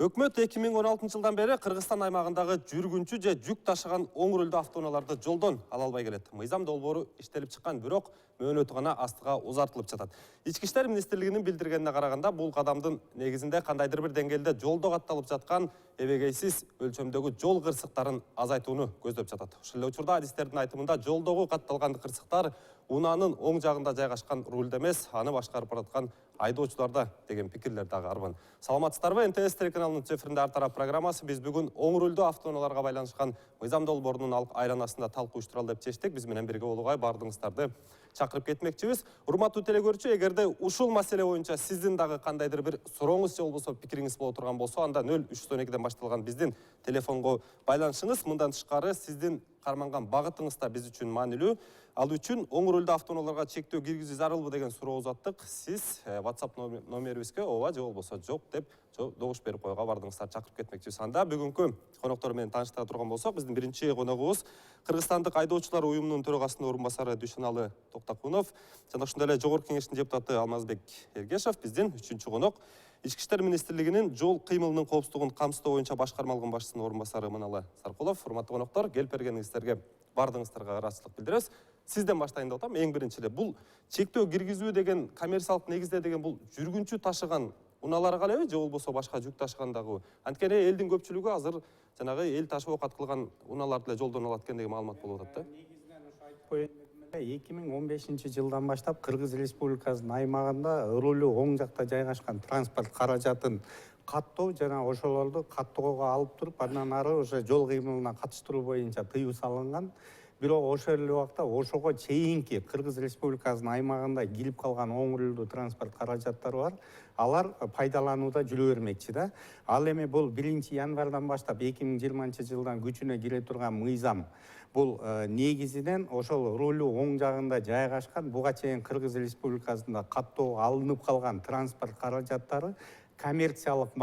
Өкмөт 2016 жылдан бері Кыргызстан аймағындағы жүргүнчү же жүк ташыған оң рөлдүү автоунааларды жолдон ала албай келет. Мыйзам долбоору иштелип чыккан, бирок мөөнөтү гана астыга узартылып жатат. Ички иштер министрлигинин билдиргенине караганда, бул кадамдын негизинде кандайдыр бир деңгээлде жолдо катталып жаткан эбегейсиз өлчөмдөгү жол кырсыктарын азайтууну көздөп жатат. Ошол эле учурда адистердин айтымында жолдогу катталган кырсыктар унаанын оң жагында жайгашкан рулде эмес, аны башкарып бараткан айдоочуларда деген пикирлер дагы арбын. Саламатсыздарбы? НТС телеканалынын эфиринде Ар тарап программасы. Биз бүгүн оң рулдүү автоунааларга байланышкан мыйзам долбоорунун айланасында талкуу уюштуралы деп чечтик. Биз менен бирге болууга баардыгыңыздарды чакырып кетмекчибиз. Урматтуу телекөрүүчү, эгерде ушул маселе боюнча сиздин дагы кандайдыр бир сурооңуз же болбосо пикириңиз боло турган болсо, анда 0312ден башталган биздин телефонго байланышыңыз. Мындан тышкары сиздин карманган багытыңыз да биз үчүн маанилүү. Ал үчүн оң рулдүү автоунааларга чектөө киргизүү зарылбы деген суроо узаттык. Сиз WhatsApp номерибизге ооба же болбосо жок деп добуш берип коюуга баардыгыңыздарды чакырып кетмекчибиз. Анда бүгүнкү коноктор менен тааныштыра турган болсок, биздин биринчи коногубуз Кыргызстандык айдоочулар уюмунун төрагасынын орун басары Дүйшөналы Токтокунов жана ошондой эле Жогорку Кеңештин депутаты Алмазбек Эргешев. Биздин үчүнчү конок Ички иштер министрлигинин жол кыймылынын коопсуздугун камсыздоо боюнча башкармалыгын башчысынын орун басары Мыналы Саркулов. Урматтуу коноктор, келип бергениңиздерге баардыгыңыздарга ыраазычылык билдиребиз. Сизден баштайын деп атам. Эң биринчи эле бул чектөө киргизүү деген коммерциялык негизде деген бул жүргүнчү ташыган унааларга элеби же болбосо башка жүк ташыгандагы? Анткени элдин көпчүлүгү азыр жанагы эл ташып оокат кылган унааларды эле жолдон алат экен деген маалымат болуп атат да. Негизинен ошо айтып коеюн эле 2015 жылдан баштап Кыргыз Республикасынын аймагында рулу оң жакта жайгашкан транспорт каражатын каттоо жана ошолорду каттоого алып туруп, андан ары ошо жол кыймылына катыштыруу боюнча тыюу салынган. Бирок ошол эле убакта ошого чейинки Кыргыз Республикасынын аймагында кирип калган оң рулдуу транспорт каражаттары бар. Алар пайдаланууда жүрө бермекчи да. Ал эми бул 1-январдан баштап 2020 жылдан күчүнө кире турган мыйзам. Бул негизинен ошол рулу оң жагында жайгашкан, буга чейин Кыргыз Республикасында каттоо алынып калган транспорт каражаттары коммерциялык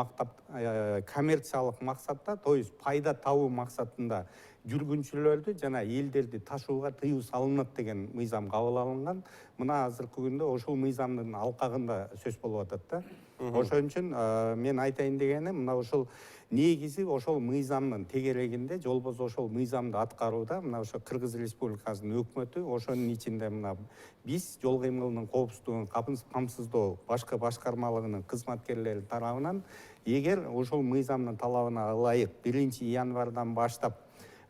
максатта, то есть пайда табуу максатында жүргүнчүлөрдү жана элдерди ташууга тыюу салынат деген мыйзам кабыл алынган. Мына азыркы күндө ошол мыйзамдын алкагында сөз болуп атат да. Ошон үчүн мен айтайын дегеним, мына ошол негизи ошол мыйзамдын тегерегинде, же болбосо ошол мыйзамды аткарууда мына ошо Кыргыз Республикасынын өкмөтү, ошонун ичинде мына биз жол кыймылынын коопсуздугун камсыздоо башкы башкармалыгынын кызматкерлери тарабынан эгер ошол мыйзамдын талабына ылайык 1-январдан баштап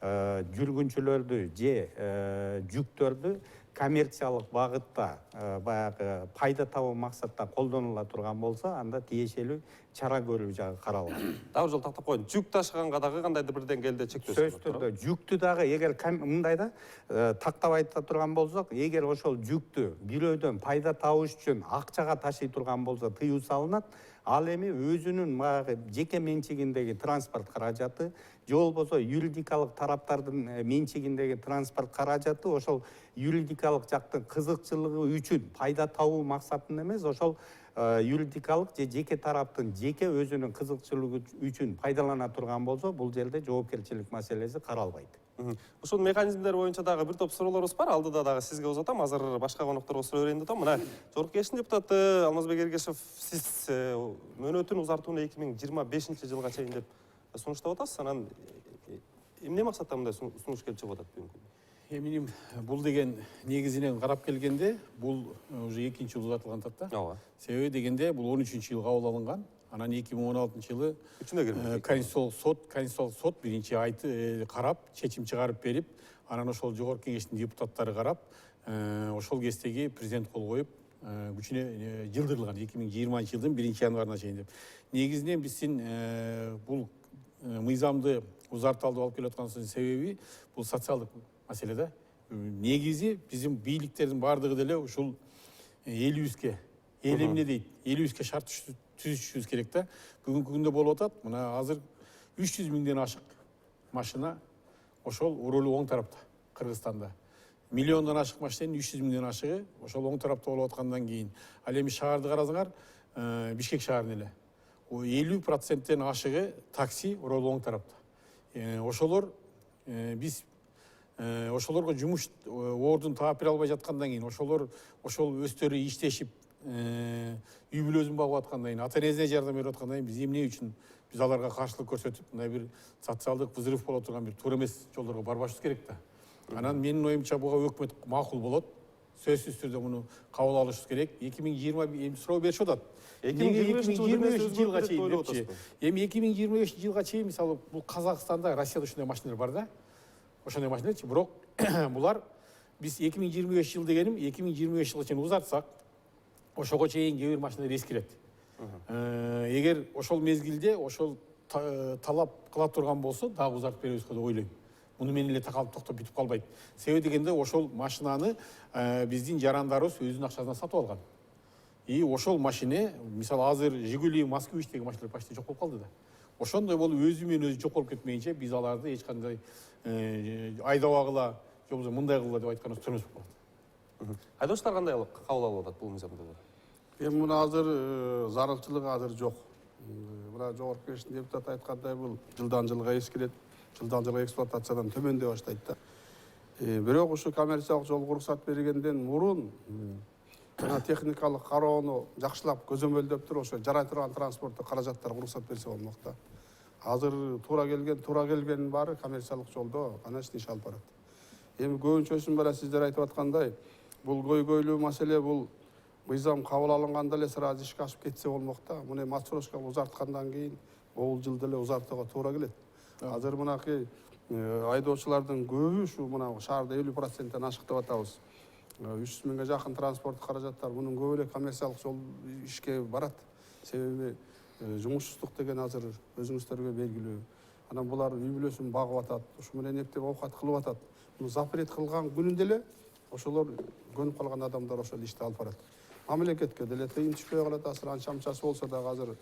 жүргүнчүлөрдү же жүктөрдү коммерциялык багытта баягы пайда табуу максатта колдонула турган болсо, анда тиешелүү чара көрүү жагы каралат. Дагы жол тактап коеюн. Жүк ташыганга дагы кандайдыр бир деңгээлде чектөө сөзсүз түрдө жүктү дагы эгер мындай да тактап айта турган болсок, эгер ошол жүктү бирөөдөн пайда табыш үчүн акчага ташый турган болсо тыюу салынат. Ал эми өзүнүн баягы жеке менчигиндеги транспорт каражаты же болбосо юридикалык тараптардын менчигиндеги транспорт каражаты ошол юридикалык жактын кызыкчылыгы үчүн пайда табуу максатында эмес, ошол юридикалык же жеке тараптын жеке өзүнүн кызыкчылыгы үчүн пайдалана турган болсо, бул жерде жоопкерчилик маселеси каралбайт. Ушул механизмдер боюнча дагы бир топ суроолорубуз бар. Алдыда дагы сизге узатам. Азыр башка конокторго суроо берейин деп атам. Мына Жогорку Кеңештин депутаты Алмазбек Эргешев, сиз мөөнөтүн узартууну 2025 жылга чейин деп сунуштап атасыз. Анан эмне максатта мындай сунуш келип чыгып атат бүгүнкү? Менин бул деген негизинен карап келгенде, бул уже 2-чи жыл узатылган атат да. Ооба. Себеби дегенде бул 13-жылы кабыл алынган. Анан 2016-жылы Конституциялык сот биринчи айты карап, чечим чыгарып берип, анан ошол Жогорку Кеңештин депутаттары карап, ошол кездеги президент кол коюп, күчүнө жылдырылган 2020 жылдын 1-январына чейин деп. Негизинен биздин бул мыйзамды узарталды алып келатканыбыздын себеби бул социалдык маселе да. Негизи биздин бийликтердин баардыгы деле ушул элибизге, эл эмне дейт, элибизге шарт түзүшүбүз керек да. Бүгүнкү күндө болуп атат. Мына азыр 300 миңден ашык машина ошол рулу оң тарапта Кыргызстанда. Миллиондон ашык машинанын 300 миңден ашыгы ошол оң тарапта болуп аткандан кийин, ал эми шаарды карасаңар, Бишкек шаарынын эле 50%-тен ашыгы такси рулу оң тарапта. Ошолор биз ошолорго жумуш ордун таап бере албай жаткандан кийин, ошол өздөрү иштешип үй бүлөзүн багып аткандан кийин ата энесине жардам берип аткандан кийин биз эмне үчүн биз аларга каршылык көрсөтүп мындай бир социалдык взрыв боло турган бир туура эмес жолдорго барбашыбыз керек да. Анан менин оюмча буга өкмөт макул болот. Сөзсүз түрдө муну кабыл алышыбыз керек. 2020 суроо беришип атат. 2025 жылга чейин депчи. Эми 2025 жылга чейин мисалы бул Казакстанда, Россияда ушундай машиналар бар да. Ошондой машиналарчы, бирок булар биз 2025 жыл дегеним 2025 жылга чейин узартсак, ошого чейин кээ бир машиналар эскирет. Эгер ошол мезгилде ошол талап кыла турган болсо, дагы узартып беребиз деп ойлойм. Муну менен эле такалып токтоп бүтүп калбайт. Себеби дегенде ошол машинаны биздин жарандарыбыз өзүнүн акчасынан сатып алган. И ошол машина, мисалы азыр Жигули, Москвич деген машиналар почти жок болуп калды да. Ошондой болуп өзү менен өзү жок болуп кетмейинче биз аларды эч кандай айдабагыла, же болбосо мындай кылгыла деп айтканыбыз туура эмес болуп калат. Айдоочулар кандай кабыл алып атат бул мыйзамды? Эми муну азыр зарылчылык азыр жок. Мына жогорку кеңештин депутаты айткандай бул жылдан жылга эскирет, жылдан жылга эксплуатациядан төмөндөй баштайт да. Бирок ушу коммерциялык жол уруксат бергенден мурун жана техникалык кароону жакшылап көзөмөлдөп туруп ошо жарай турган транспорттук каражаттарга уруксат берсе болмок да. Азыр туура келгенин баары коммерциялык жолдо конечно иш алып барат. Эми көбүнчөсүн бара сиздер айтып аткандай, бул көйгөйлүү маселе бул мыйзам кабыл алынганда эле сразу ишке ашып кетсе болмок да. Муну эми отсрочка узарткандан кийин бул жылда эле узартууга туура келет. Азыр мынакей айдоочулардын көбү ушу мына шаарда 50%тен ашык деп атабыз. 300 миңге жакын транспорттук каражаттар мунун көбү эле коммерциялык жол ишке барат. Себеби жумушсуздук деген азыр өзүңүздөргө белгилүү. Анан булар үй бүлөсүн багып атат, ушу менен эптеп оокат кылып атат. Муну запрет кылган күнүндө эле ошолор көнүп калган адамдар ошол ишти алып барат. Мамлекетке деле тыйын түшпөй калат, азыр анча мынчасы болсо дагы азыр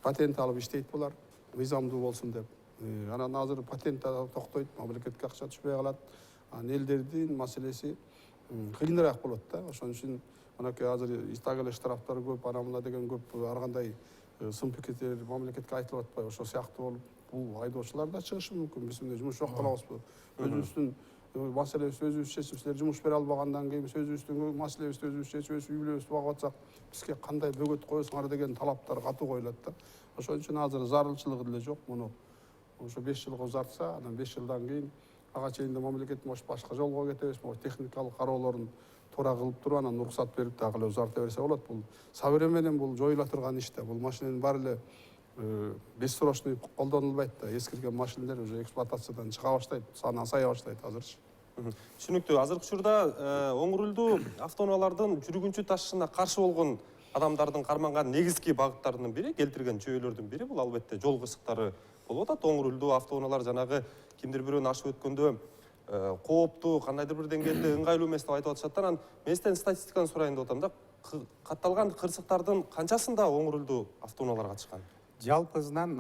патент алып иштейт булар, мыйзамдуу болсун деп. Анан азыр патент токтойт, мамлекетке акча түшпөй калат. Анан элдердин маселеси кыйыныраак болот да. Ошон үчүн мынакей азыр так эле штрафтар көп, ана мына деген көп ар кандай сын пикирлер мамлекетке айтылып атпайбы. Ошол сыяктуу болуп бул айдоочулар да чыгышы мүмкүн. Биз мындай жумуш жок кылабызбы? Өзүбүздүн маселебизди өзүбүз чечип, силер жумуш бере албагандан кийин өзүбүздүн маселебизди өзүбүз чечип, үй бүлөбүздү багып атсак, бизге кандай бөгөт коесуңар деген талаптар катуу коюлат да. Ошон үчүн азыр зарылчылыгы деле жок. Муну ошо 5 жылга узартса, анан 5 жылдан кийин ага чейин мамлекет может башка жолго кетебиз, техникалык кароолорун туура кылып туруп анан уруксат берип дагы эле узарта берсе болот. Бул сабыр менен бул жоюла турган иш да. Бул машинанын баары эле бессрочный колдонулбайт да. Эскирген машиналар уже эксплуатациядан чыга баштайт, саны азая баштайт азырчы. Түшүнүктүү. Азыркы учурда оң рулдуу автоунаалардын жүргүнчү ташышына каршы болгон адамдардын карманган негизги багыттарынын бири, келтирген жүйөлөрдүн бири бул албетте жол кырсыктары болуп атат. Оң рулдуу автоунаалар жанагы кимдир бирөөнү ашып өткөндө кооптуу, кандайдыр бир деңгээлде ыңгайлуу эмес деп айтып атышат. Анан мен сизден статистиканы сурайын деп атам да. Катталган кырсыктардын канчасында оң рулдуу автоунаалар катышкан? Жалпысынан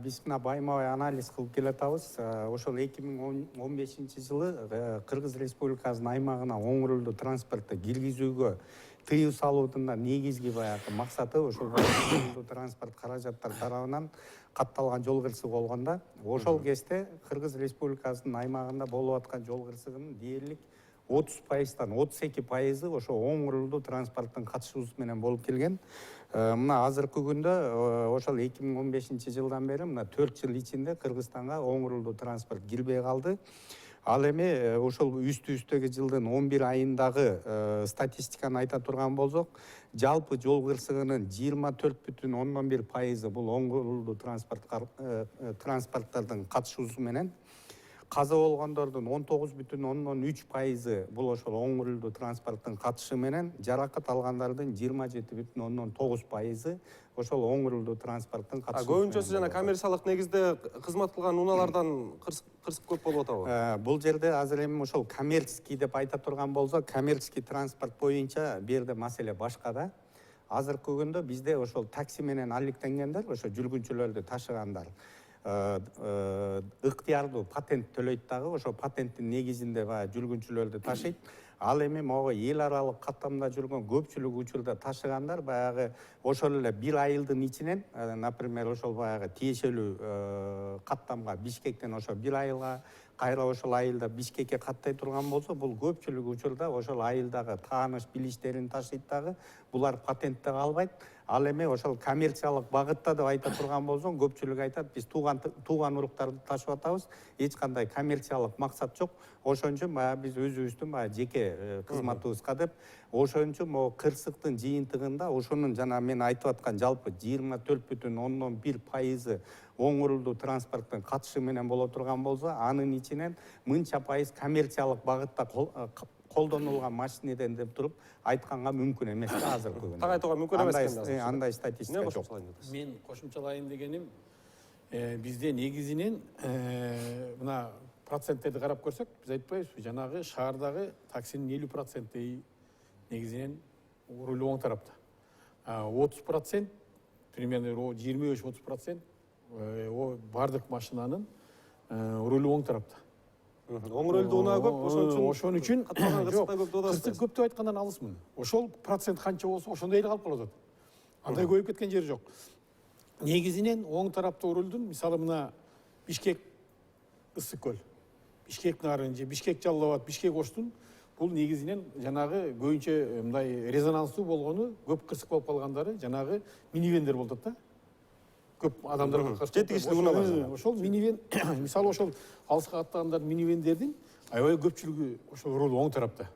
биз мына байма-бай анализ кылып келатабыз. Ошол 2015 жылы Кыргыз Республикасынын аймагына оң рулдуу транспортто киргизүүгө тыюу салуунун негизги баягы максаты ошол оң рулдуу транспорт каражаттар тарабынан катталган жол кырсыгы болгондо, ошол кезде Кыргыз Республикасынын аймагында болуп аткан жол кырсыгынын дээрлик 30%тан 32% ошо оң рулдуу транспорттун катышуусу менен болуп келген. Мына азыркы күндө ошол 2015 жылдан бери мына 4 жыл ичинде Кыргызстанга оң рулдуу транспорт кирбей калды. Ал эми ошол үстү-үстөгү жылдын 11 айындагы статистиканы айта турган болсок, жалпы жол кырсыгынын 24,1% бул оң рулдуу транспорттардын катышуусу менен, каза болгондордун 19,3% бул ошол оң рулдуу транспорттун катышы менен, жаракат алгандардын 27,9% ошол оң рулдуу транспорттун катышы. Көбүнчөсү жана коммерциялык негизде кызмат кылган унаалардан кырсык көп болуп атабы? Бул жерде азыр эми ошол коммерческий деп айта турган болсок, коммерческий транспорт боюнча бу жерде маселе башка да. Азыркы күндө бизде ошол такси менен алектенгендер, ошо жүргүнчүлөрдү ташыгандар ыктыярдуу патент төлөйт дагы, ошо патенттин негизинде жүргүнчүлөрдү ташыйт. Ал эми могу эл аралык каттамда жүргөн көпчүлүк учурда ташыгандар баягы ошол эле бир айылдын ичинен, например, ошол баягы тиешелүү каттамга Бишкектен ошо бир айылга, кайра ошол айылда Бишкекке каттай турган болсо, бул көпчүлүк учурда ошол айылдагы тааныш билиштерин ташыйт дагы, булар патентте калбайт. Ал эми ошол коммерциялык багытта деп айта турган болсоң, көпчүлүк айтат, биз тууган уруктарды ташып атабыз, эч кандай коммерциялык максат жок. Ошон үчүн баягы биз өзүбүздүн баягы жеке кызматыбызга деп, ошон үчүн могу кырсыктын жыйынтыгында ошонун жана мен айтып аткан жалпы 24,1% оң урулдуу транспорттун катышы менен боло турган болсо, анын ичинен мынча пайыз коммерциялык багытта колдонулган машинеден деп туруп айтканга мүмкүн эмес да азыркы күндө. Так айтууга мүмкүн эмес экен. Андай статистика жок. Мен кошумчалайын дегеним, бизде негизинен мына проценттерди карап көрсөк, биз айтпайбызбы, жанагы шаардагы таксинин 50% негизинен руль оң тарапта. 30%, примерно 25-30% бардык машинанын руль оң тарапта. Оң рөлдүү унаа көп, ошон үчүн кырсык көп деп айткандан алысмын. Ошол процент канча болсо, ошондой эле калып калат. Андай көбөйүп кеткен жери жок. Негизинен оң тарапта урулдун, мисалы мына Бишкек Ысык көл, Бишкек Нарынжы, Бишкек Жалал Абад, Бишкек Оштун бул негизинен жанагы көбүнчө мындай резонанстуу болгону, көп кырсык болуп калгандары жанагы минивендер болот да. Көп адамдарга жети кишилик унаалар. Ошол минивен, мисалы ошол алыска аттагандар минивендердин аябай көпчүлүгү ошол руль оң тарапта.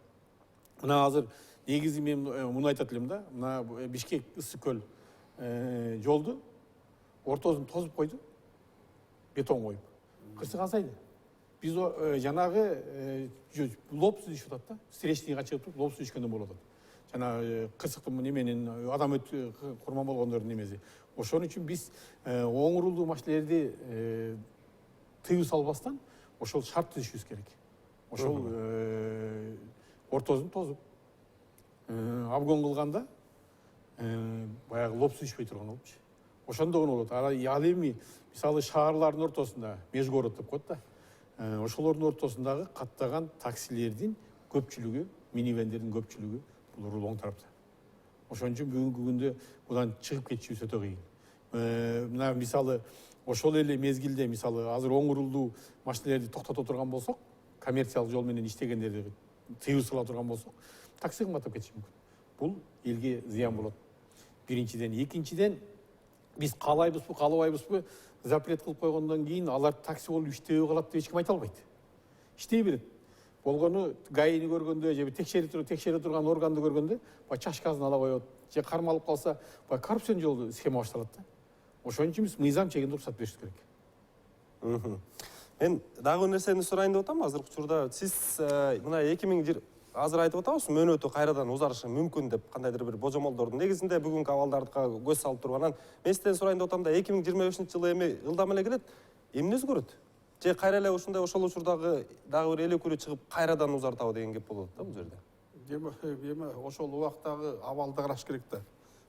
Мына азыр негизи мен муну айтат элем да, мына Бишкек Ысык көл жолду ортосун тозуп койду, бетон коюп. Кырсык азайды. Биз жанагы лобсу дешип атат да, встречныйга чыгып туруп лобсу ичкенде болот. Жана кырсыктын неменин адам курман болгондордун немеси. Ошон үчүн биз оң урулдуу машинелерди тыюу салбастан ошол шарт түзүшүбүз керек. Ошол ортосун тозуп обгон кылганда баягы лобсу ичпей турган болупчу. Ошондо болот. Ал эми мисалы шаарлардын ортосунда межгород деп коет да. Ошолордун ортосундагы каттаган таксилердин көпчүлүгү, минивендердин көпчүлүгү бул руль оң тарапта. Ошон үчүн бүгүнкү күндө будан чыгып кетишибиз өтө кыйын. Мына мисалы ошол эле мезгилде мисалы азыр оң урулдуу машинелерди токтото турган болсок, коммерциялык жол менен иштегендерди тыюу сала турган болсок, такси кымбаттап кетиши мүмкүн. Бул элге зыян болот. Биринчиден, экинчиден биз каалайбызбы, каалабайбызбы, запрет кылып койгондон кийин алар такси болуп иштебей калат деп эч ким айта албайт. Иштей берет. Болгону ГАИни көргөндө же текшере турган органды көргөндө, чашкасын ала коет, же кармалып калса, коррупцион жолу схема башталат да. Ошон үчүн биз мыйзам чегинде уруксат бериш керек. Мен дагы бир нерсени сурайын деп атам. Азыркы учурда сиз мына 2020 азыр айтып атабыз, мөөнөтү кайрадан узарышы мүмкүн деп кандайдыр бир божомолдордун негизинде бүгүнкү абалдарга көз салып турганан мен сизден сурайын деп атам да, 2025-жылы эми ылдам эле келет, эмне өзгөрөт? Же кайра эле ушундай ошол учурдагы дагы бир эле күрү чыгып кайрадан узартабы деген кеп болот да бул жерде. Эми ошол убактагы абалды караш керек да.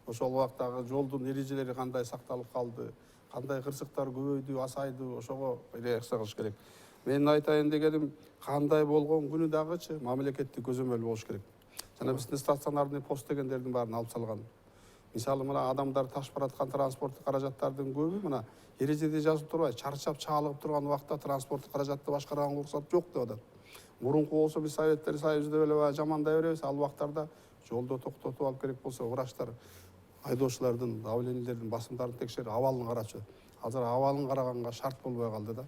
Ошол убактагы жолдун эрежелери кандай сакталып калды, кандай кырсыктар көбөйдү, азайды, ошого реакция кылыш керек. Мен айтайын дегеним, кандай болгон күнү дагычы мамлекеттик көзөмөл болуш керек. Жана биздин стационарный пост дегендердин баарын алып салган. Мисалы мына адамдар ташып бараткан транспорттук каражаттардын көбү мына эрежеде жазылып турбай, чарчап чаалыгып турган убакта транспорттук каражатты башкарганга уруксат жок деп атат. Мурунку болсо биз Советтер Союзу деп эле жамандай беребиз, ал убактарда жолдо токтотуп алып керек болсо врачтар айдоочулардын, давлениелердин басымдарын текшерип, абалын карачу. Азыр абалын караганга шарт болбой калды да.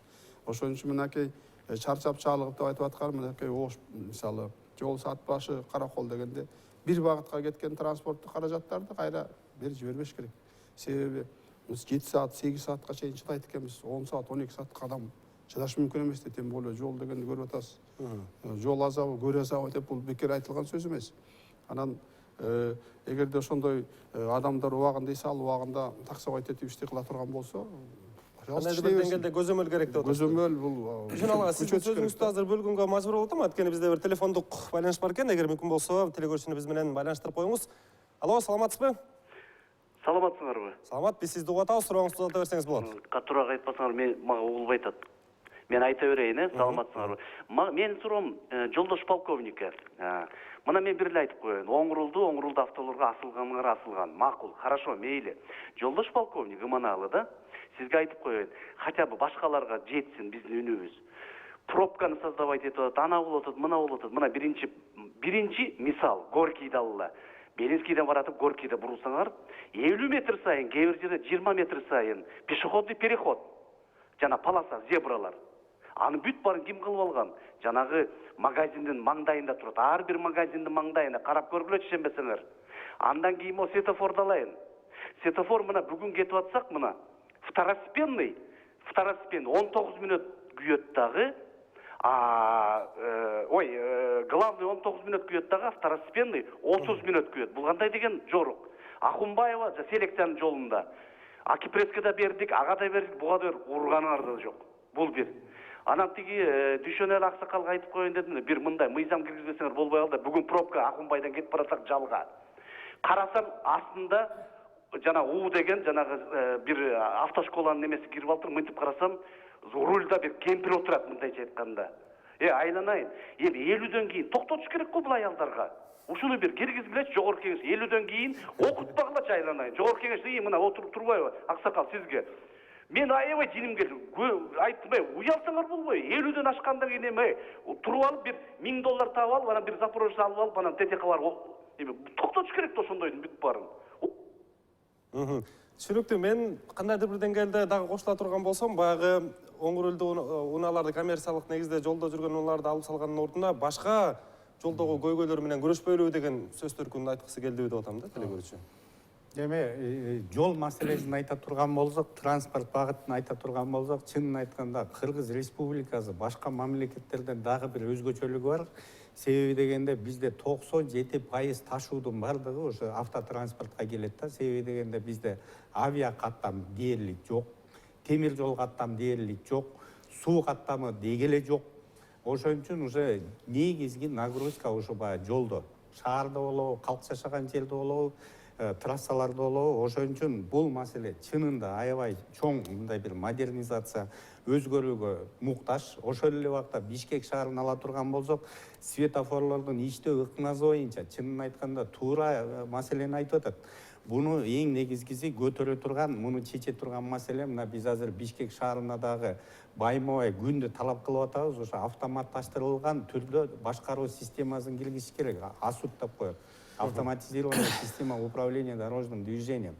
Ошон үчүн мынакей чарчап чаалыгып деп айтып аткан мынакей ош мисалы жол саат башы каракол дегенде бир багытка кеткен транспорттук каражаттарды кайра бери жибербеш керек. Себеби биз 7 саат, 8 саатка чейин чыдайт экенбиз. 10 саат, 12 саатка адам чыдаш мүмкүн эмес да, тем более жол дегенди көрүп атасыз. Жол азабы, көр азабы деп бул бекер айтылган сөз эмес. Анан эгерде ошондой адамдар убагында эс алып, убагында таксовать этип иштей кыла турган болсо, кандайдыр бир деңгээлде көзөмөл керек деп атасыз. Көзөмөл бул Жөн сиздин сөзүңүздү азыр бөлгөнгө мажбур болуп атам. Анткени бизде бир телефондук байланыш бар экен. Эгер мүмкүн болсо, телекөрүүчүнү биз менен байланыштырып коюңуз. Алло, саламатсызбы? Саламатсыңарбы? Саламат, биз сизди угуп атабыз, сурооңузду узата берсеңиз болот. Катуураак айтпасаңар, мага угулбай атат. Мен айта берейин, саламатсыңарбы? Менин суроом жолдош полковникке. Мына мен бир эле айтып коеюн. Оң урулду автолорго асылган. Макул, хорошо, мейли. Жолдош полковник ыманалы да. Сизге айтып коеюн. Хотя бы башкаларга жетсин биздин үнүбүз. пробканы создавать этип атат, ана болуп атат, мына болуп атат. Мына биринчи мисал Горькийди алыла. Белинскийден баратып Горькийде бурулсаңар, 50 метр сайын, кээ бир жерде 20 метр сайын пешеходный переход. Жана полоса, зебралар. Аны бүт барын ким кылып алган? Жанагы магазиндин маңдайында турат. Ар бир магазиндин маңдайында карап көргүлөчү ишенбесеңер. Андан кийин о светофорду алайын. Светофор мына бүгүн кетип атсак мына второстепенный 19 мүнөт күйөт дагы. Главный 19 мүнөт күйөт дагы, второстепенный 30 мүнөт күйөт. Бул кандай деген жорук. Ахунбаева селекциянын жолунда. Акипреске да бердик, ага да бердик, буга да урганыңар да жок. Бул бир. Анан тиги Дүйшөнөл Аксакалга айтып коеюн дедим, бир мындай мыйзам киргизбесеңер болбой калды. Бүгүн пробка Ахунбайдан кетип баратсак жалга. Карасам астында жана У деген жанагы бир автошколанын немеси кирип алыптыр. Мынтип карасам, рульда бир кемпир отурат, мындайча айтканда. Айланайын. Эми 50дөн кийин токтотуш керек го бул аялдарга. Ушуну бир киргизгилечи жогорку кеңеш. 50дөн кийин окутпагылачы айланайын. Жогорку кеңеш мына отуруп турбайбы? Аксакал сизге. Мен аябай жиним келди. Айттым, уялсаңар болбой. 50дөн ашкандан кийин эми туруп алып бир $1000 таап алып, анан бир Запорожец алып алып, анан ТТК барып эми токтотуш керек да ошондойдун бүт баарын. Түшүнүктүү. Мен кандайдыр бир деңгээлде дагы кошула турган болсом, баягы оң рөлдүү унааларды, коммерциялык негизде жолдо жүргөн унааларды алып салгандын ордуна башка жолдогу көйгөйлөр менен күрөшпөйлүбү деген сөз төркүнүн айткысы келдиби деп атам да, телекөрүүчү. Эми жол маселесин айта турган болсок, транспорт багытын айта турган болсок, чынын айтканда Кыргыз Республикасы башка мамлекеттерден дагы бир өзгөчөлүгү бар. Себеби дегенде бизде 97% ташуудун бардыгы ошо автотранспортко келет да. Себеби дегенде бизде авиа каттам дээрлик жок, темир жол каттам дээрлик жок, суу каттамы деги эле жок. Ошон үчүн уже негизги нагрузка ошо баягы жолдо. Шаарда болобу, калк жашаган жерде болобу, трассаларда болобу. Ошон үчүн бул маселе чынында аябай чоң мындай бир модернизация өзгөрүүгө муктаж. Ошол эле убакта Бишкек шаарын ала турган болсок, светофорлордун иштөө ыкмасы боюнча чынын айтканда туура маселени айтып атат. Буну эң негизгиси көтөрө турган, муну чече турган маселе мына биз азыр Бишкек шаарына дагы байма-бай күндө талап кылып атабыз. Ошо автоматташтырылган түрдө башкаруу системасын киргизиш керек. АСУД деп коет. Автоматизированная система управления дорожным движением.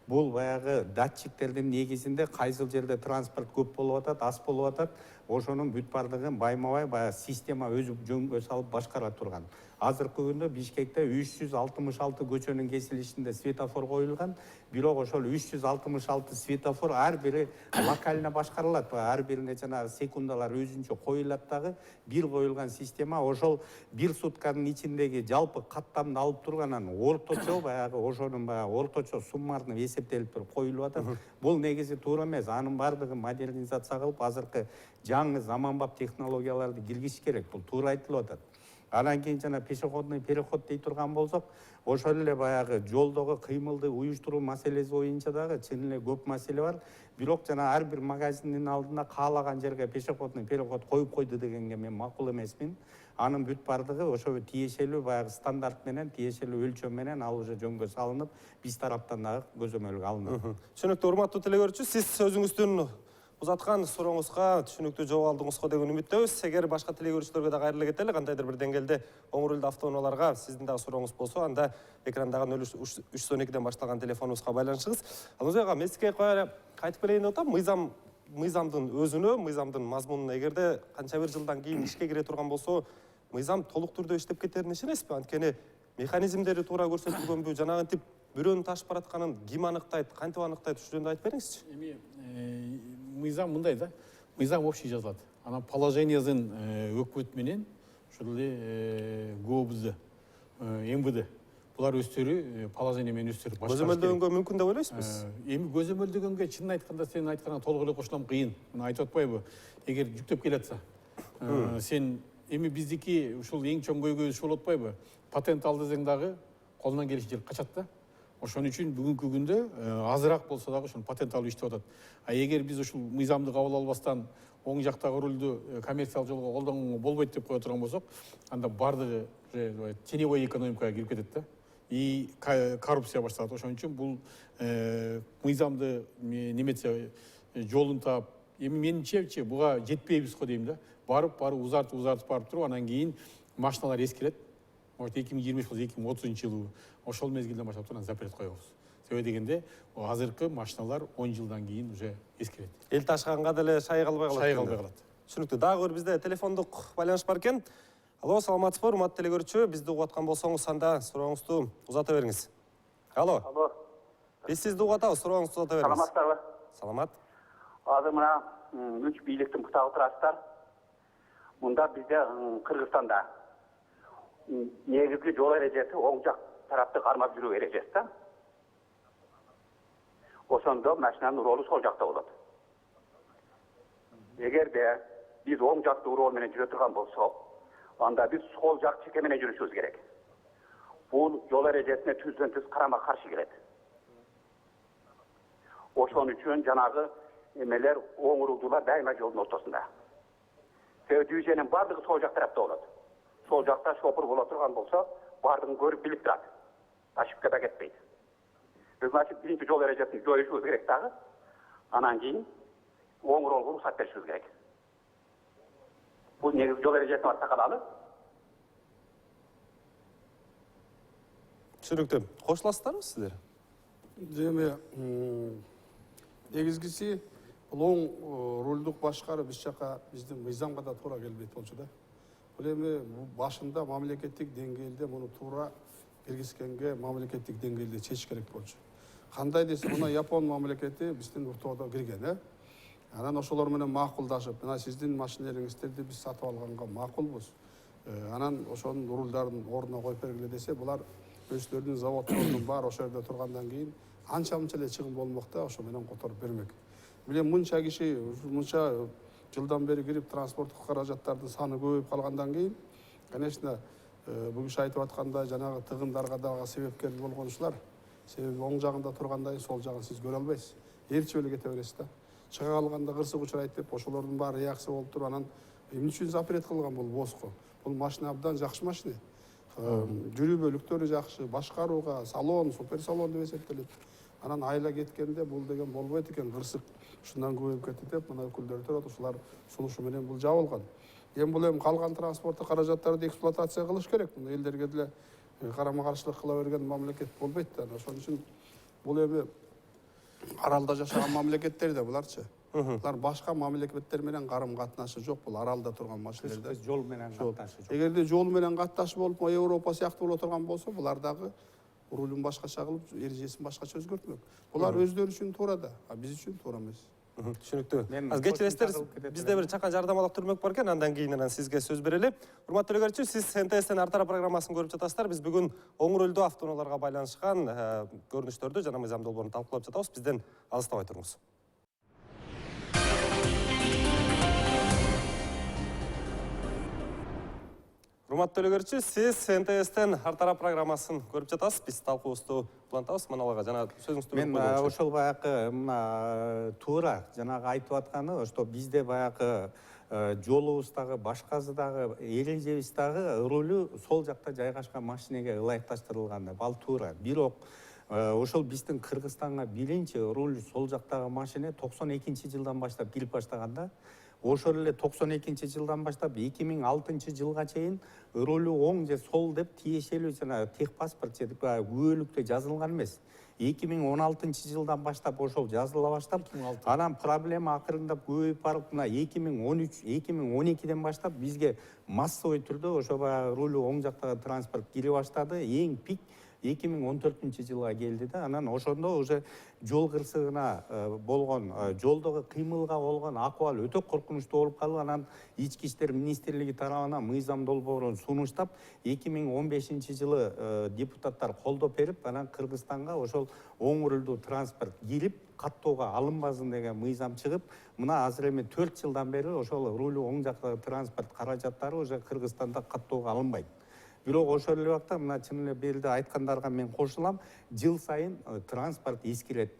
Бул баягы датчиктердин негизинде кайсыл жерде транспорт көп болуп атат, аз болуп атат, ошонун бүт бардыгын байма-бай баягы система өзү жөнгө салып башкара турган. Азыркы күндө Бишкекте 366 көчөнүн кесилишинде светофор коюлган, бирок ошол 366 светофор ар бири локально башкарылат. Ар бирине жанагы секундалар өзүнчө коюлат дагы. Бир коюлган система ошол бир сутканын ичиндеги жалпы каттамды алып турганан орточо баягы ошонун баягы орточо суммарный эсептелип туруп коюлуп атат. Бул негизи туура эмес. Анын бардыгын модернизация кылып, азыркы жаңы заманбап технологияларды киргизиш керек. Бул туура айтылып атат. Анан кийин жана пешеходный переход дей турган болсок, ошол эле баягы жолдогу кыймылды уюштуруу маселеси боюнча дагы чын эле көп маселе бар. Бирок жана ар бир магазиндин алдына каалаган жерге пешеходный переход коюп койду дегенге мен макул эмесмин. Анын бүт бардыгы ошо тиешелүү баягы стандарт менен, тиешелүү өлчөм менен ал уже жөнгө салынып, биз тараптан дагы көзөмөлгө алынат. Түшүнүктүү. Урматтуу телекөрүүчү, сиз өзүңүздүн узаткан сурооңузга түшүнүктүү жооп алдыңыз го деген үмүттөбүз. Эгер башка телекөрүүчүлөргө дагы кайрыла кетели, кандайдыр бир деңгээлде оң рөлдүү автоунааларга сиздин дагы сурооңуз болсо, анда экрандагы 0312ден башталган телефонубузга байланышыңыз. Ал ага меске кайтып келейин деп атам. Мыйзамдын өзүнө, мыйзамдын мазмунуна эгерде канча бир жылдан кийин ишке кире турган болсо, мыйзам толук түрдө иштеп кетерине ишенесизби? Анткени механизмдери туура көрсөтүлгөнбү, жанагынтип бирөөнүн ташып баратканын ким аныктайт, кантип аныктайт, ушул жөнүндө айтып бериңизчи. Эми мыйзам мындай да. Мыйзам общий жазылат. Анан положениесин өкмөт менен ошол эле ГОБЗ, МВД булар өздөрү положение менен өздөрү башкарыш керек. Көзөмөлдөгөнгө мүмкүн деп ойлойсузбуз? Эми көзөмөлдөгөнгө чынын айтканда сен айтканга толук эле кошулам, кыйын. Мына айтып атпайбы? Эгер жүктөп келатса, сен эми биздики ушул эң чоң көйгөйүбүз болуп атпайбы? Патент ал десең дагы колунан келишинче жер качат да. Ошон үчүн бүгүнкү күндө азыраак болсо дагы ошону патент алып иштеп атат. Эгер биз ушул мыйзамды кабыл албастан оң жактагы рулду коммерциялык жолго колдонгонго болбойт деп кое турган болсок, анда бардыгы теневой экономикага кирип кетет да. И коррупция башталат. Ошон үчүн бул мыйзамды неметсе жолун таап, эми менимче буга жетпейбиз го дейм да. барып узартып барып туруп анан кийин машиналар эскирет. Вот 2023 болсо 2030 жылы ошол мезгилден баштап туруп запрет коебуз. Себеби дегенде азыркы машиналар 10 жылдан кийин уже эскирет. Эл ташыганга деле шай калбай калат. Шай калбай калат. Түшүнүктүү. Дагы бир бизде телефондук байланыш бар экен. Алло, саламатсызбы, урматтуу телекөрүүчү? Бизди угуп аткан болсоңуз, анда сурооңузду узата бериңиз. Алло. Алло. Биз сизди угуп атабыз, сурооңузду узата бериңиз. Саламатсыздарбы? Саламат. Азыр мына үч бийликтин кытабы турасыздар. Мында бизде Кыргызстанда негизги жол эрежеси оң жак тарапты кармап жүрүү эрежеси да. Ошондо машинанын ролу сол жакта болот. Эгерде биз оң жактуу рол менен жүрө турган болсок, анда биз сол жак чеке менен жүрүшүбүз керек. Бул жол эрежесине түздөн түз карама каршы келет. Ошон үчүн жанагы эмелер оң урулдуулар дайыма жолдун ортосунда. Себеби движениянын бардыгы сол жак тарапта болот. Сол жакта шопур боло турган болсо, бардыгын көрүп билип турат. Ошибка да кетпейт. Значит, биринчи жол эрежесин жоюшубуз керек дагы. Анан кийин оң ролго уруксат беришибиз керек. Бул негизи жол эрежесин сакалалы. Түшүнүктүү. Кошуласыздарбы сиздер? Эми негизгиси бул оң рулдук башкаруу биз жака биздин мыйзамга да туура келбейт болчу да. Бул эми башында мамлекеттик деңгээлде муну туура киргизгенге мамлекеттик деңгээлде чечиш керек болчу. Кандай десе, мына Япон мамлекети биздин ортодо кирген, Анан ошолор менен макулдашып, мына сиздин машинелериңиздерди биз сатып алганга макулбуз. Анан ошонун рулдарын ордуна коюп бергиле десе, булар өзлөрүнүн заводдорунун баары ошол жерде тургандан кийин анча-мынча эле чыгым болмок да, ошо менен которуп бермек. Билем мынча киши, мынча жылдан бери кирип транспорттук каражаттардын саны көбөйүп калгандан кийин, конечно, бул киши айтып аткандай жанагы тыгындарга дагы себепкер болгон ушулар. Себеби оң жагында тургандан сол жагын сиз көрө албайсыз. Ээрчип эле кете бересиз да. Чыга калганда кырсык учурайт деп ошолордун баары реакция болуп туруп, анан эмне үчүн запрет кылган бул боско? Бул машина абдан жакшы машина. Жүрүү бөлүктөрү жакшы, башкарууга, салон, супер салон деп эсептелет. Анан айла кеткенде бул деген болбойт экен, кырсык ушундан көбөйүп кетти деп мына өкүлдөр турат, ушулар сунушу менен бул жабылган. Эми бул эми калган транспорттук каражаттарды эксплуатация кылыш керек. Муну элдерге деле карама каршылык кыла берген мамлекет болбойт да. Ошон үчүн бул эми аралда жашаган мамлекеттер да буларчы. Булар башка мамлекеттер менен карым катнашы жок, бул аралда турган машиналерде. Жол менен катташы жок. Эгерде жол менен катташы болуп, Европа сыяктуу боло турган болсо, булар дагы рулун башкача кылып, эрежесин башкача өзгөртмөк. Булар өздөрү үчүн туура да, а биз үчүн туура эмес. Түшүнүктүү. Аз кечиресиздер, бизде бир чакан жардамалык түрмөк бар экен, андан кийин анан сизге сөз берели. Урматтуу телекөрүүчү, сиз НТСтен ар тарап программасын көрүп жатасыздар. Биз бүгүн оң рөлдүү автоунааларга байланышкан көрүнүштөрдү жана мыйзам долбоорун талкуулап жатабыз. Бизден алыстабай туруңуз. Урматтуу телекөрүүчү, сиз НТСтен ар тарап программасын көрүп жатасыз. Биз талкуубузду улантабыз. Маналага жана сөзүңүздү Мен ошол баягы мына туура жанагы айтып атканы, что бизде баягы жолубуз дагы, башкасы дагы, эрежебиз дагы рулу сол жакта жайгашкан машинеге ылайыкташтырылган деп, ал туура. Бирок ошол биздин Кыргызстанга биринчи руль сол жактагы машина 92-жылдан баштап кирип баштаганда, ошол эле 92-жылдан баштап 2006-жылга чейин рулу оң же сол деп тиешелүү жана техпаспорт же күбөлүктө жазылган эмес. 2016-жылдан баштап ошол жазыла баштап, анан проблема акырындап көбөйүп барып, мына 2013-2012ден баштап бизге массовый түрдө ошо баягы рулу оң жактагы транспорт кире баштады. Эң пик 2014-жылга келди да, анан ошондо уже жол кырсыгына болгон, жолдогу кыймылга болгон акыбал өтө коркунучтуу болуп калды. Анан Ички иштер министрлиги тарабынан мыйзам долбоорун сунуштап, 2015-жылы депутаттар колдоп берип, анан Кыргызстанга ошол оң рулдуу транспорт кирип, каттоого алынбасын деген мыйзам чыгып, мына азыр эми 4 жылдан бери ошол рулу оң жактагы транспорт каражаттары уже Кыргызстанда каттоого алынбайт. Бирок ошол эле убакта мына чын эле берде айткандарга мен кошулам, жыл сайын транспорт эскирет,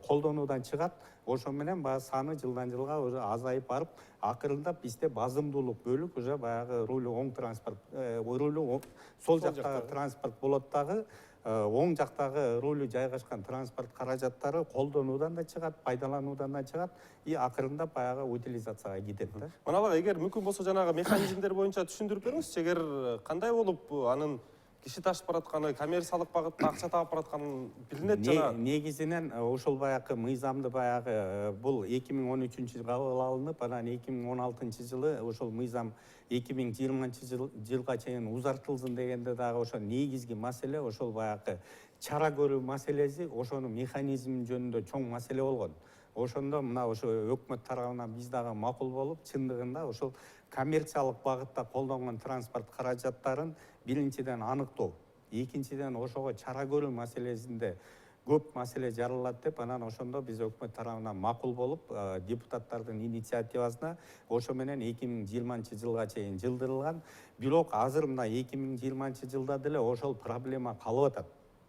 колдонуудан чыгат. Ошо менен баягы саны жылдан жылга уже азайып барып, акырындап бизде базымдуулук бөлүк уже баягы рулу оң транспорт, рулу сол жактагы транспорт болот дагы, оң жактагы рулі жайгашкан транспорт каражаттары колдонуудан да чыгат, пайдалануудан да чыгат и акырында баягы утилизацияга кетет да. Манала эгер мүмкүн болсо жанагы механизмдер боюнча түшүндүрүп бериңизчи. Эгер кандай болуп анын киши ташып баратканы, коммерциялык багытта акча таап баратканы билинет жана негизинен ошол баягы мыйзамды баягы бул 2013 кабыл алынып, анан 2016 жылы ошол мыйзам 2020 жылга чейин узартылсын дегенде дагы ошо негизги маселе ошол баягы чара көрүү маселеси, ошонун механизми жөнүндө чоң маселе болгон. Ошондо мына ошо өкмөт тарабынан биз дагы макул болуп, чындыгында ошол коммерциялык багытта колдонгон транспорт каражаттарын биринчиден аныктоо, экинчиден ошого чара көрүү маселесинде көп маселе жаралат деп, анан ошондо биз өкмөт тарабынан макул болуп, депутаттардын инициативасына ошо менен 2020 жылга чейин жылдырылган. Бирок азыр мына 2020 жылда деле ошол проблема калып атат.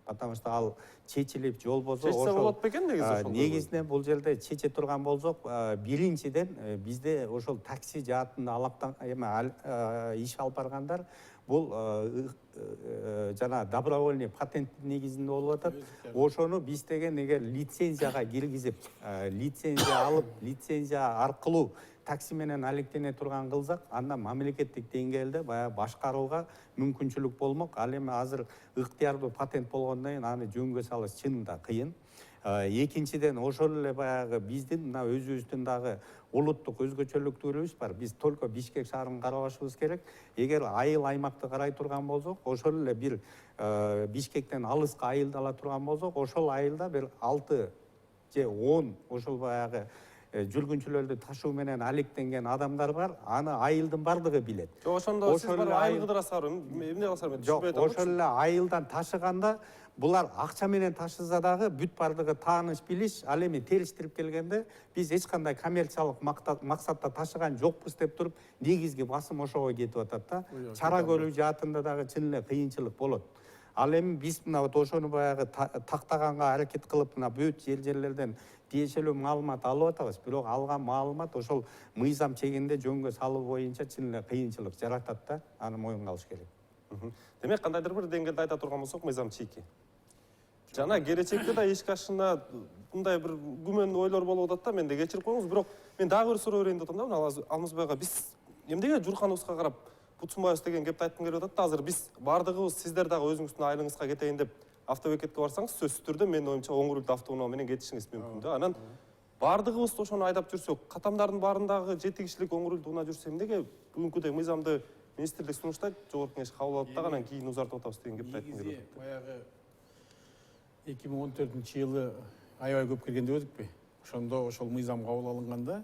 Потому что ал чечилип жол болсо чечсе болот бекен негизи ошол. негизинен бул жерде чече турган болсок, биринчиден бизде ошол такси жаатында алактан иш алып баргандар бул жана добровольный патент негизинде болуп атат. Ошону биз деген эгер лицензияга киргизип, лицензия алып, лицензия аркылуу такси менен алектене турган кылсак, анда мамлекеттик деңгээлде баягы башкарууга мүмкүнчүлүк болмок. Ал эми азыр ыктыярдуу патент болгондон кийин аны жөнгө салыш чынында кыйын. Экинчиден ошол эле баягы биздин мына өзүбүздүн дагы улуттук өзгөчөлүктөрүбүз бар. Биз только Бишкек шаарын карабашыбыз керек. Эгер айыл аймакты карай турган болсок, ошол эле бир Бишкектен алыска айылды ала турган болсок, ошол айылда бир 6 же 10 ошол баягы жүргүнчүлөрдү ташуу менен алектенген адамдар бар. Аны айылдын бардыгы билет. Жок, ошондо сиз барып айыл кыдырасыздар, эмне кыласыздар мен түшүнбөй атам. Ошол эле айылдан ташыганда булар акча менен ташыса дагы бүт бардыгы тааныш билиш. Ал эми териштирип келгенде биз эч кандай коммерциялык максатта ташыган жокпуз деп туруп, негизги басым ошого кетип атат да. Чара көрүү жаатында дагы чын эле кыйынчылык болот. Ал эми биз мына ошону баягы тактаганга аракет кылып, мына бүт жерлерден тиешелүү маалымат алып атабыз. Бирок алган маалымат ошол мыйзам чегинде жөнгө салуу боюнча чын эле кыйынчылык жаратат да. Аны моюнга алыш керек. Демек кандайдыр бир деңгээлде айта турган болсок, мыйзам чийки. Жана келечекте да ишке ашында мындай бир күмөн ойлор болуп атат да, менде кечирип коюңуз. Бирок мен дагы бир суроо берейин деп атам да. Алмазбайга биз эмнеге Журкановго карап Путсунбаев деген кепти айткым келип атат да. Азыр биз бардыгыбыз сиздер дагы өзүңүздүн айылыңызга кетейин деп автобекетке барсаңыз, сөзсүз түрдө менин оюмча оң рулдуу автоунаа менен кетишиңиз мүмкүн да. Анан бардыгыбыз ошону айдап жүрсөк, катамдардын баарындагы 7 кишилик оң рулдуу унаа жүрсө эмнеге бүгүнкүдөй мыйзамды министрлик сунуштайт, жогорку кеңеш кабыл алат дагы анан кийин узартып атабыз деген кепти айткым келип атат. Баягы 2014 жылы аябай көп кирген деп өдүкпү? Ошондо ошол мыйзам кабыл алынганда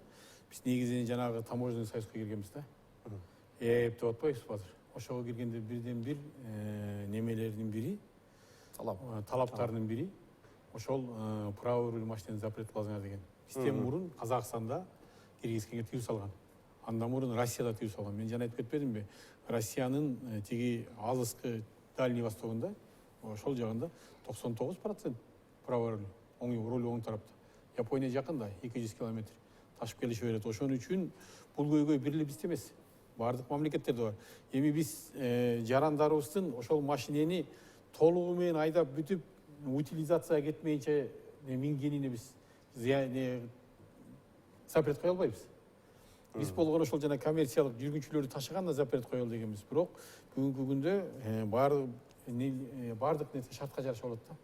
биз негизинен жанагы таможенный союзга киргенбиз да. Деп атпайбызбы азыр? Ошого киргенде бирден бир немелердин бири, талаптарынын бири ошол право руль машинаны запрет кыласыңар деген. Бизден мурун Казакстанда киргизгенге тыюу салган. Андан мурун Россияда тыюу салган. Мен жана айтып кетпедимби? Россиянын тиги алыскы Дальний Востогунда, ошол жагында 99% право руль, руль оң тарапта. Япония жакында 200 километр ташып келише берет. Ошон үчүн бул көйгөй бир эле бизде эмес. Бардык мамлекеттерде бар. Эми биз жарандарыбыздын ошол машинени толугу менен айдап бүтүп утилизацияга кетмейинче мингенине биз запрет кое албайбыз. Биз болгон ошол жана коммерциялык жүргүнчүлөрдү ташыганда запрет коелу дегенбиз. Бирок бүгүнкү күндө бардык нерсе шартка жараша болот да.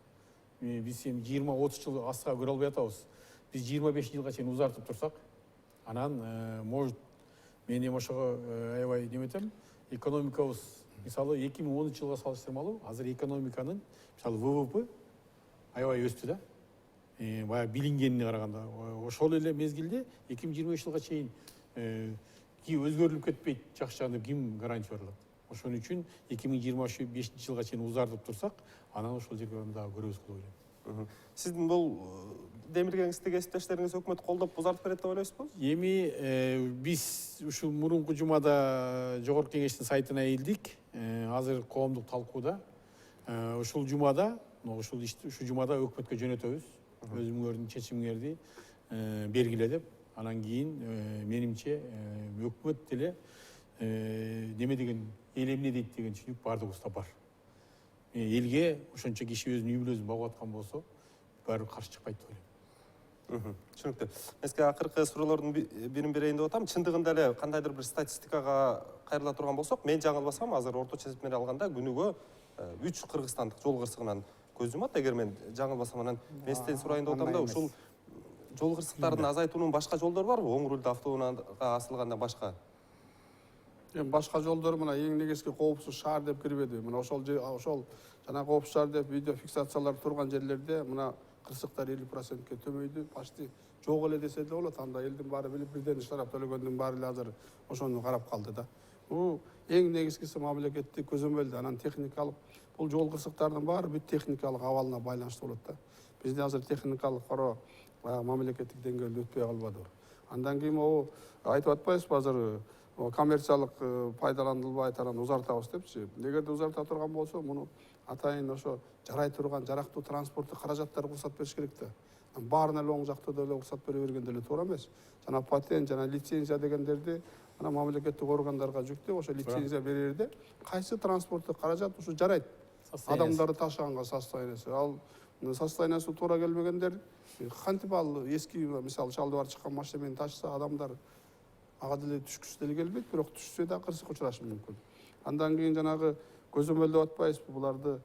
Биз эми 20-30 жыл астыга көрө албай атабыз. Биз 25 жылга чейин узартып турсак, анан может мен эми ошого аябай неметем, экономикабыз мисалы 2010 жылга салыштырмалуу азыр экономиканын мисалы ВВП аябай өстү да. Баягы билингенине караганда ошол эле мезгилде 2025 жылга чейин өзгөрүлүп кетпейт жакшы жагын деп ким гарантия бере алат? Ошон үчүн 2025 жылга чейин узартып турсак, анан ошол жерге дагы көрөбүз деп ойлойм. Сиздин бул демилгениңизди кесиптештериңиз өкмөт колдоп узартып берет деп ойлойсузбу? Эми биз ушул мурунку жумада жогорку кеңештин сайтына ийилдик. Азыр коомдук талкууда. Ушул жумада өкмөткө жөнөтөбүз. Өзүңөрдүн чечимиңерди бергиле деп. Анан кийин менимче өкмөт деле неме деген эл эмне дейт деген түшүнүк бардыгыбызда бар. элге ошончо киши өзүнүн үй бүлөсүн багып аткан болсо баары бир каршы чыкпайт деп ойлойм. Түшүнүктүү. Эске акыркы суроолордун бирин берейин деп атам. Чындыгында эле кандайдыр бир статистикага кайрыла турган болсок, мен жаңылбасам, азыр орточо эсеп менен алганда күнүгө 3 кыргызстандык жол кырсыгынан көз жумат. Эгер мен жаңылбасам, анан мен сизден сурайын деп атам да, ушул жол кырсыктарын азайтуунун башка жолдору барбы? Оң рулдуу автоунаага асылгандан башка? Эми башка жолдор мына эң негизги коопсуз шаар деп кирбеди. Мына ошол жана коопсуз шаар деп видео фиксациялар турган жерлерде мына кырсыктар 50%ке төмөйдү, почти жок эле десе да болот. Анда элдин баары билип, бирден штраф төлөгөндүн баары эле азыр ошону карап калды да. Бул эң негизгиси мамлекеттик көзөмөлдө, анан техникалык бул жол кырсыктардын баары бүт техникалык абалына байланыштуу болот да. Бизде азыр техникалык кароо мамлекеттик деңгээлде өтпөй калбады. Андан кийин могу айтып атпайсызбы азыр коммерциялык пайдаланылбай анан узартабыз депчи. Эгерде узарта турган болсо, муну атайын ошо жарай турган жарактуу транспорттук каражаттар уруксат бериш керек да. Баарына эле оң жакта деле уруксат бере бергенде эле туура эмес. Жана патент, жана лицензия дегендерди ана мамлекеттик органдарга жүктөп, ошо лицензия берерде кайсы транспорттук каражат ушу жарайт адамдарды ташыганга состояниясы. Ал состояниясы туура келбегендер кантип ал эски, мисалы шалды бар чыккан машинени ташыса, адамдар ага деле түшкүсү деле келбейт, бирок түшсө да кырсык учурашы мүмкүн. Андан кийин жанагы көзөмөлдөп атпайсызбы, буларды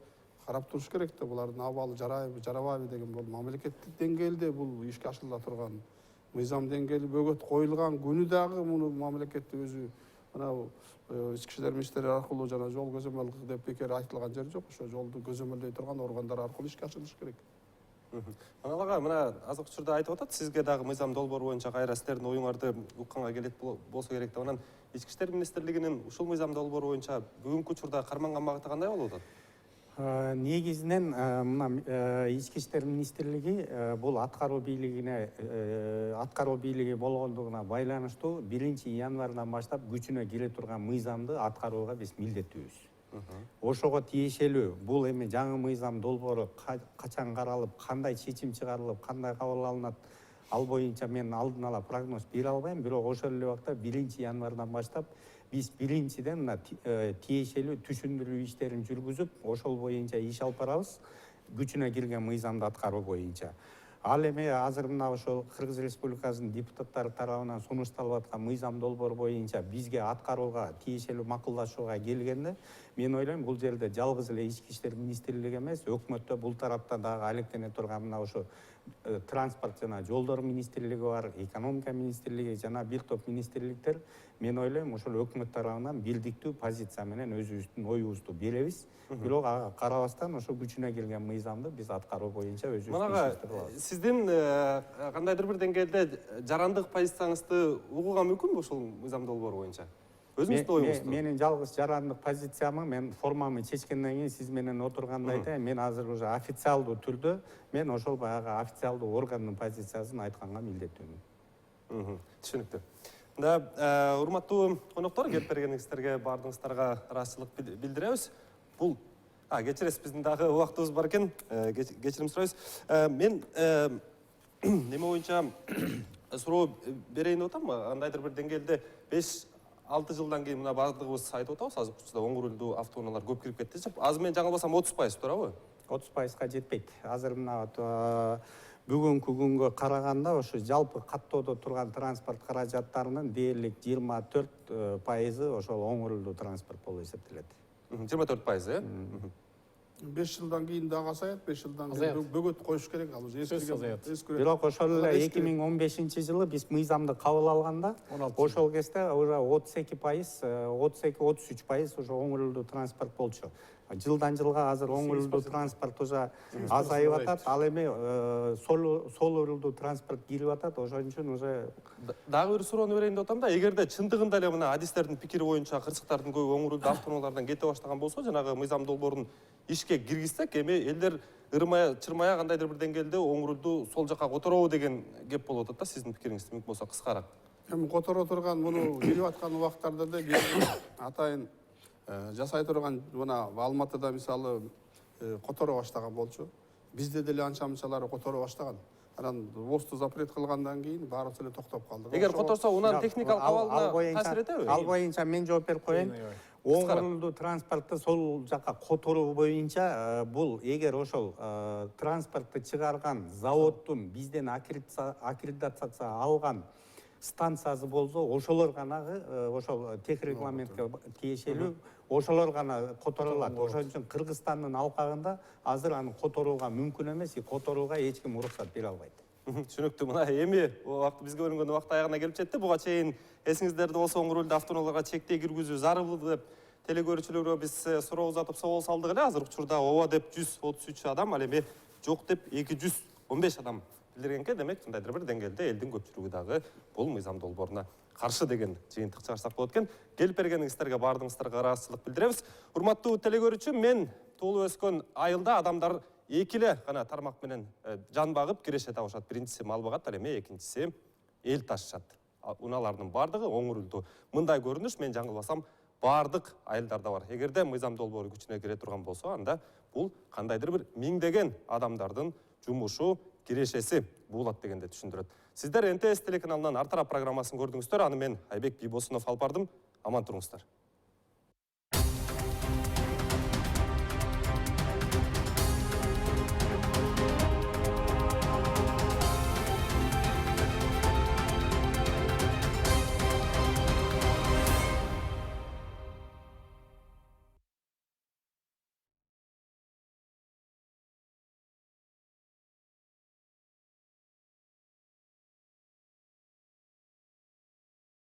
карап туруш керек да, булардын абалы жарайбы, жарабайбы деген. Бул мамлекеттик деңгээлде бул ишке ашырыла турган мыйзам деңгээли бөгөт коюлган күнү дагы муну мамлекеттик өзү мына ички иштер министрлиги аркылуу жана жол көзөмөл деп бекер айтылган жер жок. Ошо жолду көзөмөлдөй турган органдар аркылуу ишке ашырылыш керек. Анан ага мына азыркы учурда айтып атат, сизге дагы мыйзам долбоору боюнча кайра сиздердин оюңарды укканга келет болсо керек деп. Анан ички иштер министрлигинин ушул мыйзам долбоору боюнча бүгүнкү учурда карманган багыты кандай болуп атат? Негизинен мына ички иштер министрлиги бул аткаруу бийлиги болгондугуна байланыштуу 1-январдан баштап күчүнө кире турган мыйзамды аткарууга биз милдеттүүбүз. Ошого тиешелүү бул эми жаңы мыйзам долбоору качан каралып, кандай чечим чыгарылып, кандай кабыл алынат, ал боюнча мен алдын ала прогноз бере албайм. Бирок ошол эле убакта 1-январдан баштап биз биринчиден мына тиешелүү түшүндүрүү иштерин жүргүзүп, ошол боюнча иш алып барабыз, күчүнө кирген мыйзамды аткаруу боюнча. Ал эми азыр мына ошол Кыргыз Республикасынын депутаттары тарабынан сунушталып аткан мыйзам долбоор боюнча бизге аткарууга тиешелүү макулдашууга келгенде, мен ойлойм бул жерде жалгыз эле ички иштер министрлиги эмес, өкмөттө бул тарапта дагы алектене турган мына ошо транспорт жана жолдор министрлиги бар, экономика министрлиги жана бир топ министрликтер, мен ойлойм ошол өкмөт тарабынан бирдиктүү позиция менен өзүбүздүн оюбузду беребиз. Бирок ага карабастан ошо күчүнө келген мыйзамды биз аткаруу боюнча өзүбүз иштеп алабыз. Сиздин кандайдыр бир деңгээлде жарандык позицияңызды угууга мүмкүнбү ушул мыйзам долбоору боюнча? Өзүңүздүн оюңузду? Менин жалгыз жарандык позициямы, мен формамы чечкенден кийин сиз менен отурганда айтайын, мен азыр уже официалдуу түрдө мен ошол баягы официалдуу органдын позициясын айтканга милдеттүүмүн. Түшүнүктүү. Мында урматтуу коноктор, келип бергениңиздерге баардыгыңыздарга ыраазычылык билдиребиз. Бул кечиресиз, биздин дагы убактыбыз бар экен, кечирим сурайбыз. Мен неме боюнча суроо берейин деп атам, кандайдыр бир деңгээлде 5-6 жылдан кийин мына баардыгыбыз айтып атабыз, азыркы учурда оң рулдуу автоунаалар көп кирип кетти деп. Азыр мен жаңылбасам 30%, туурабы? 30%га жетпейт. Азыр мына бүгүнкү күнгө караганда ошо жалпы каттоодо турган транспорт каражаттарынын дээрлик 24% ошол оң рулдуу транспорт болуп эсептелет. 24%, 5 жылдан кийин дагы азаят, 5 жылдан кийин бөгөт коюш керек, ал азаят. Бирок ошол эле 2015-жылы биз мыйзамды кабыл алганда, ошол кезде уже 32-33% уже оң рулдуу транспорт болчу. Жылдан жылга азыр оң рулдуу транспорт уже азайып атат, ал эми сол рулдуу транспорт кирип атат, ошон үчүн уже дагы бир суроону берейин деп атам да, эгерде чындыгында эле мына адистердин пикири боюнча кырсыктардын көбү оң рулдуу автоунаалардан кете баштаган болсо, жанагы мыйзам долбоорун ишке киргизсек, эми элдер ырмая чырмая кандайдыр бир деңгээлде оң рулду сол жакка которобу деген кеп болуп атат да, сиздин пикириңиз мүмкүн болсо кыскараак. Эми которо турган муну келип аткан убактарда да атайын жасай турган мына Алматыда мисалы которо баштаган болчу. Бизде деле анча мынчалары которо баштаган. Анан ВОЗду запрет кылгандан кийин баарысы эле токтоп калды. Эгер которсо, унан техникалык абалына таасир этеби? Ал боюнча мен жооп берип коеюн. оңгурулду транспортты сол жакка которуу боюнча бул эгер ошол транспортты чыгарган заводдун бизден аккредитация алган станциясы болсо ошолор гана ошол тех регламентке тиешелүү ошолор гана которулат. Ошон үчүн Кыргызстандын алкагында азыр аны которууга мүмкүн эмес, которууга эч ким уруксат бере албайт. Түшүнүктүү. Мына эми убакыт бизге бөлүнгөн убакыт аягына келип жетти. Буга чейин эсиңиздерде болсо оңгурулду автоунааларга чектөө киргизүү зарыл деп телекөрүүчүлөргө биз суроо узатып собол салдык эле. Азыр учурда ооба деп 133 адам, ал эми жок деп 215 адам билдиргенке. Демек, кандайдыр бир деңгээлде элдин көпчүлүгү дагы бул мыйзам долбооруна каршы деген жыйынтык чыгарсак болот экен. Келип бергениңиздерге баардыгыңыздарга ыраазычылык билдиребиз. Урматтуу телекөрүүчү, мен туулуп өскөн айылда адамдар экиле гана тармак менен жан багып киреше табышат. Биринчиси мал багат, ал эми экинчиси эл ташышат. Унаалардын баардыгы оңгурулду. Мындай көрүнүш, мен жаңылбасам, баардык айылдарда бар. Эгерде мыйзам долбоору күчүнө кире турган болсо, анда бул кандайдыр бир миңдеген адамдардын жумушу, кирешеси болот дегенде түшүндүрөт. Сиздер НТС телеканалынан Ар тарап программасын көрдүңүздөр. Аны мен Айбек Бийбосунов алып бардым. Аман туруңуздар.